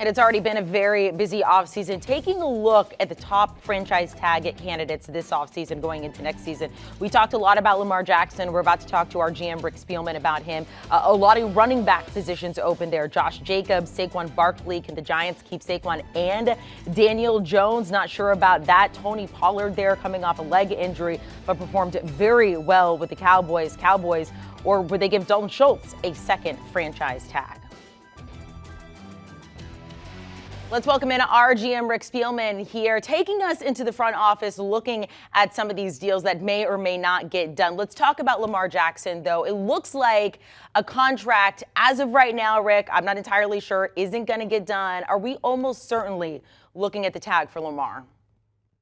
And it's already been a very busy offseason. Taking a look at the top franchise tag candidates this offseason going into next season. We talked a lot about Lamar Jackson. We're about to talk to our GM, Rick Spielman, about him. A lot of running back positions open there. Josh Jacobs, Saquon Barkley. Can the Giants keep Saquon and Daniel Jones? Not sure about that. Tony Pollard there coming off a leg injury, but performed very well with the Cowboys. Or would they give Dalton Schultz a second franchise tag? Let's welcome in our GM, Rick Spielman, here, taking us into the front office, looking at some of these deals that may or may not get done. Let's talk about Lamar Jackson, though. It looks like a contract, as of right now, Rick, I'm not entirely sure, isn't going to get done. Are we almost certainly looking at the tag for Lamar?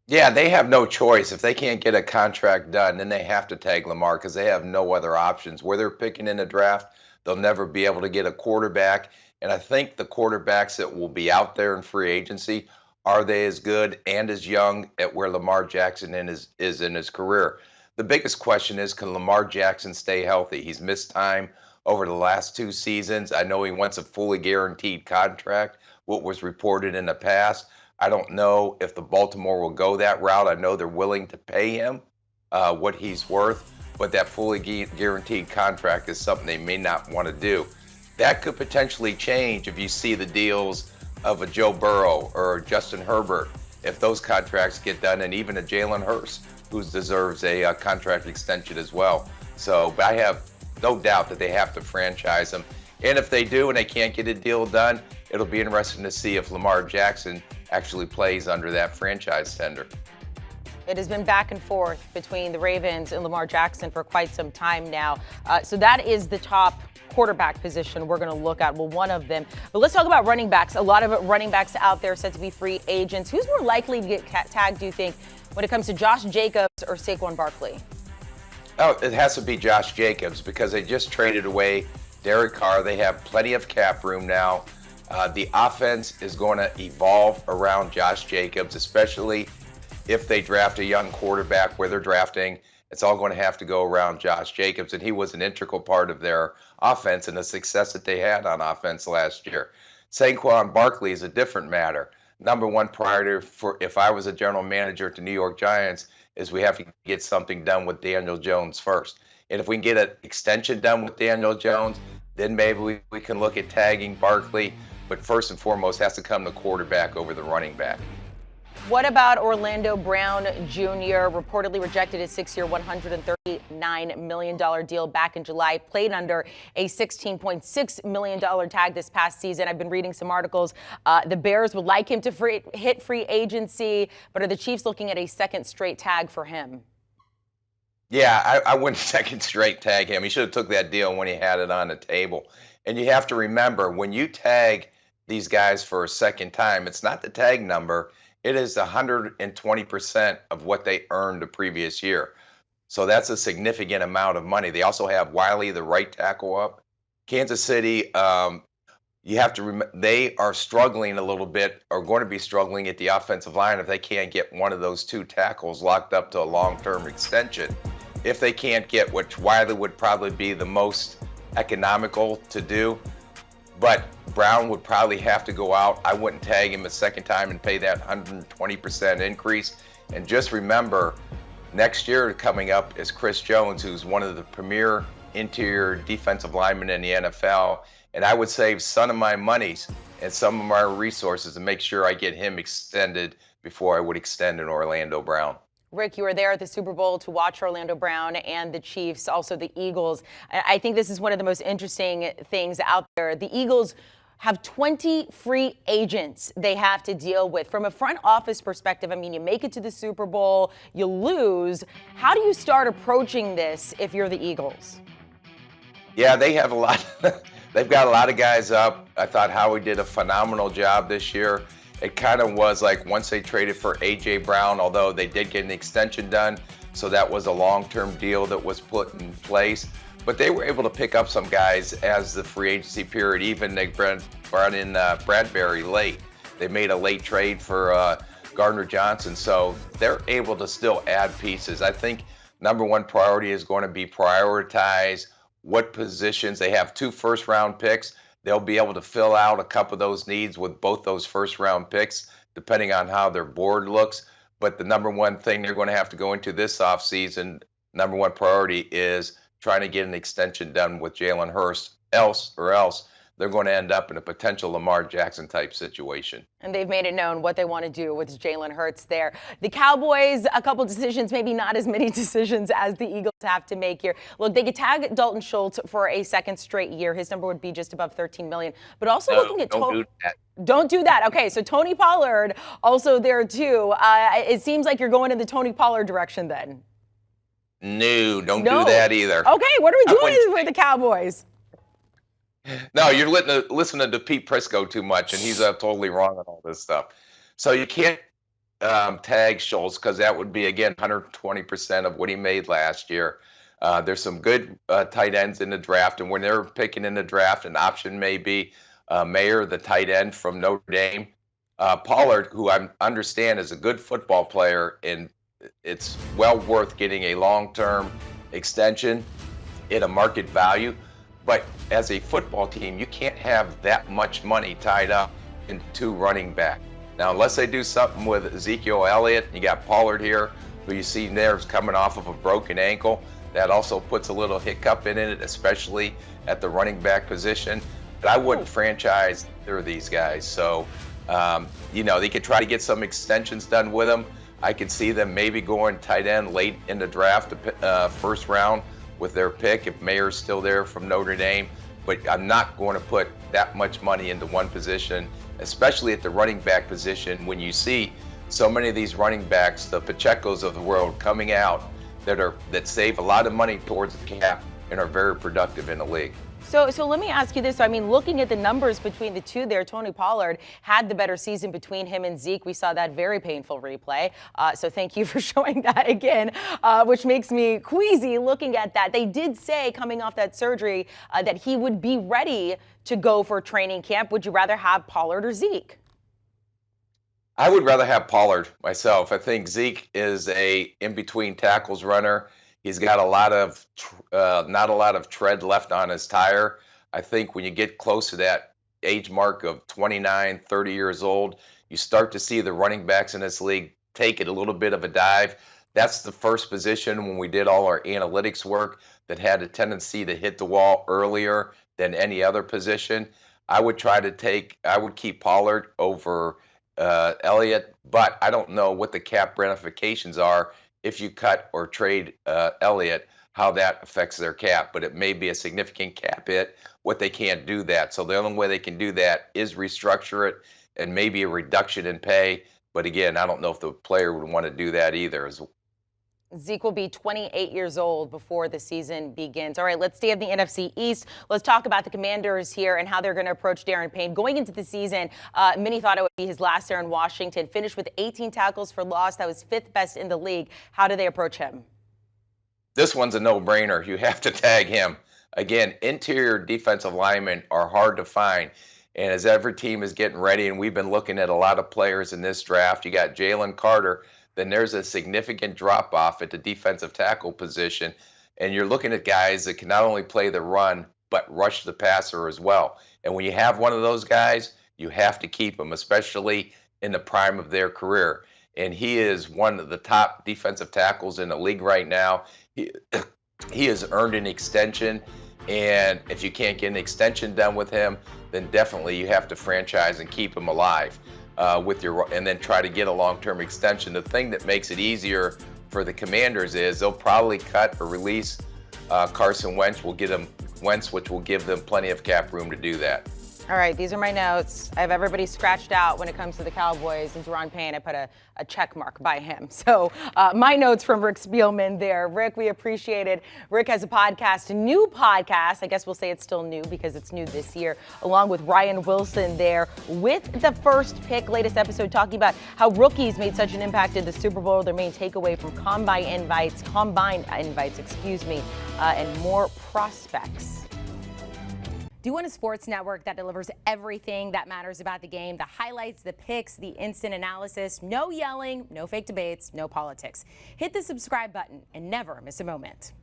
Yeah, they have no choice. If they can't get a contract done, then they have to tag Lamar because they have no other options. Where they're picking in the draft, they'll never be able to get a quarterback. And I think the quarterbacks that will be out there in free agency, are they as good and as young at where Lamar Jackson is in his career? The biggest question is, can Lamar Jackson stay healthy? He's missed time over the last 2 seasons. I know he wants a fully guaranteed contract, what was reported in the past. I don't know if the Baltimore will go that route. I know they're willing to pay him what he's worth, but that fully guaranteed contract is something they may not want to do. That could potentially change if you see the deals of a Joe Burrow or Justin Herbert, if those contracts get done, and even a Jalen Hurts, who deserves a contract extension as well. So I have no doubt that they have to franchise him. And if they do and they can't get a deal done, it'll be interesting to see if Lamar Jackson actually plays under that franchise tender. It has been back and forth between the Ravens and Lamar Jackson for quite some time now. So that is the top quarterback position we're going to look at. Well, one of them. But let's talk about running backs. A lot of running backs out there set to be free agents. Who's more likely to get tagged, do you think, when it comes to Josh Jacobs or Saquon Barkley? Oh, it has to be Josh Jacobs because they just traded away Derek Carr. They have plenty of cap room now. The offense is going to evolve around Josh Jacobs, especially if they draft a young quarterback where they're drafting. It's all going to have to go around Josh Jacobs, and he was an integral part of their offense and the success that they had on offense last year. Saquon Barkley is a different matter. Number one priority for if I was a general manager at the New York Giants is we have to get something done with Daniel Jones first. And if we can get an extension done with Daniel Jones, then maybe we can look at tagging Barkley. But first and foremost, has to come the quarterback over the running back. What about Orlando Brown Jr., reportedly rejected his 6-year, $139 million deal back in July, played under a $16.6 million tag this past season. I've been reading some articles. The Bears would like him to hit free agency, but are the Chiefs looking at a second straight tag for him? Yeah, I wouldn't second straight tag him. He should have took that deal when he had it on the table. And you have to remember, when you tag these guys for a second time, it's not the tag number. It is 120% of what they earned the previous year. So that's a significant amount of money. They also have Wiley, the right tackle, up. Kansas City, you have to remember, they are struggling a little bit, or going to be struggling at the offensive line if they can't get one of those 2 tackles locked up to a long-term extension. If they can't get, which Wiley would probably be the most economical to do, but Brown would probably have to go out. I wouldn't tag him a second time and pay that 120% increase. And just remember, next year coming up is Chris Jones, who's one of the premier interior defensive linemen in the NFL. And I would save some of my monies and some of my resources to make sure I get him extended before I would extend an Orlando Brown. Rick, you were there at the Super Bowl to watch Orlando Brown and the Chiefs, also the Eagles. I think this is one of the most interesting things out there. The Eagles have 20 free agents they have to deal with. From a front office perspective, I mean, you make it to the Super Bowl, you lose. How do you start approaching this if you're the Eagles? Yeah, they have a lot. They've got a lot of guys up. I thought Howie did a phenomenal job this year. It kind of was like once they traded for A.J. Brown, although they did get an extension done, so that was a long-term deal that was put in place. But they were able to pick up some guys as the free agency period. Even they brought in Bradbury late. They made a late trade for Gardner Johnson, so they're able to still add pieces. I think number one priority is going to be prioritize what positions. They have 2 first-round picks. they'll be able to fill out a couple of those needs with both those first-round picks, depending on how their board looks. But the number one thing they're going to have to go into this offseason, number one priority is trying to get an extension done with Jalen Hurts, else they're going to end up in a potential Lamar Jackson type situation. And they've made it known what they want to do with Jalen Hurts there. The Cowboys, a couple decisions, maybe not as many decisions as the Eagles have to make here. Look, they could tag Dalton Schultz for a second straight year. His number would be just above $13 million. But also looking at don't do that. Don't do that. Okay, so Tony Pollard also there too. It seems like you're going in the Tony Pollard direction then. No, don't do that either. Okay, what are we doing with the Cowboys? No, you're listening to Pete Prisco too much, and he's totally wrong on all this stuff. So you can't tag Schultz because that would be, again, 120% of what he made last year. There's some good tight ends in the draft, and when they're picking in the draft, an option may be Mayer, the tight end from Notre Dame. Pollard, who I understand is a good football player, and it's well worth getting a long-term extension at a market value. But as a football team, you can't have that much money tied up in two running back. Now, unless they do something with Ezekiel Elliott, you got Pollard here, who you see there is coming off of a broken ankle. That also puts a little hiccup in it, especially at the running back position. But I wouldn't franchise either of these guys. So, they could try to get some extensions done with them. I could see them maybe going tight end late in the draft, first round, with their pick if Mayer's still there from Notre Dame. But I'm not going to put that much money into one position, especially at the running back position, when you see so many of these running backs, the Pachecos of the world, coming out that save a lot of money towards the cap and are very productive in the league. So let me ask you this. I mean, looking at the numbers between the two there, Tony Pollard had the better season between him and Zeke. We saw that very painful replay. So thank you for showing that again, which makes me queasy looking at that. They did say coming off that surgery that he would be ready to go for training camp. Would you rather have Pollard or Zeke? I would rather have Pollard myself. I think Zeke is a in-between tackles runner. He's got not a lot of tread left on his tire. I think when you get close to that age mark of 29, 30 years old, you start to see the running backs in this league take it a little bit of a dive. That's the first position when we did all our analytics work that had a tendency to hit the wall earlier than any other position. I would keep Pollard over Elliott, but I don't know what the cap ramifications are if you cut or trade Elliott, how that affects their cap. But it may be a significant cap hit. What they can't do that. So the only way they can do that is restructure it and maybe a reduction in pay. But again, I don't know if the player would want to do that either. Zeke will be 28 years old before the season begins. All right, let's stay in the NFC East. Let's talk about the Commanders here and how they're going to approach Darren Payne. Going into the season, many thought it would be his last year in Washington. Finished with 18 tackles for loss. That was 5th best in the league. How do they approach him? This one's a no-brainer. You have to tag him. Again, interior defensive linemen are hard to find. And as every team is getting ready, and we've been looking at a lot of players in this draft, you got Jalen Carter, then there's a significant drop-off at the defensive tackle position. And you're looking at guys that can not only play the run, but rush the passer as well. And when you have one of those guys, you have to keep them, especially in the prime of their career. And he is one of the top defensive tackles in the league right now. He has earned an extension. And if you can't get an extension done with him, then definitely you have to franchise and keep him alive. And then try to get a long-term extension. The thing that makes it easier for the Commanders is they'll probably cut or release Carson Wentz, which will give them plenty of cap room to do that. All right, these are my notes. I have everybody scratched out when it comes to the Cowboys. And Daron Payne, I put a check mark by him. So my notes from Rick Spielman there. Rick, we appreciate it. Rick has a new podcast. I guess we'll say it's still new because it's new this year, along with Ryan Wilson there with the first pick, latest episode, talking about how rookies made such an impact in the Super Bowl, their main takeaway from combine invites, and more prospects. Do you want a sports network that delivers everything that matters about the game? The highlights, the picks, the instant analysis, no yelling, no fake debates, no politics. Hit the subscribe button and never miss a moment.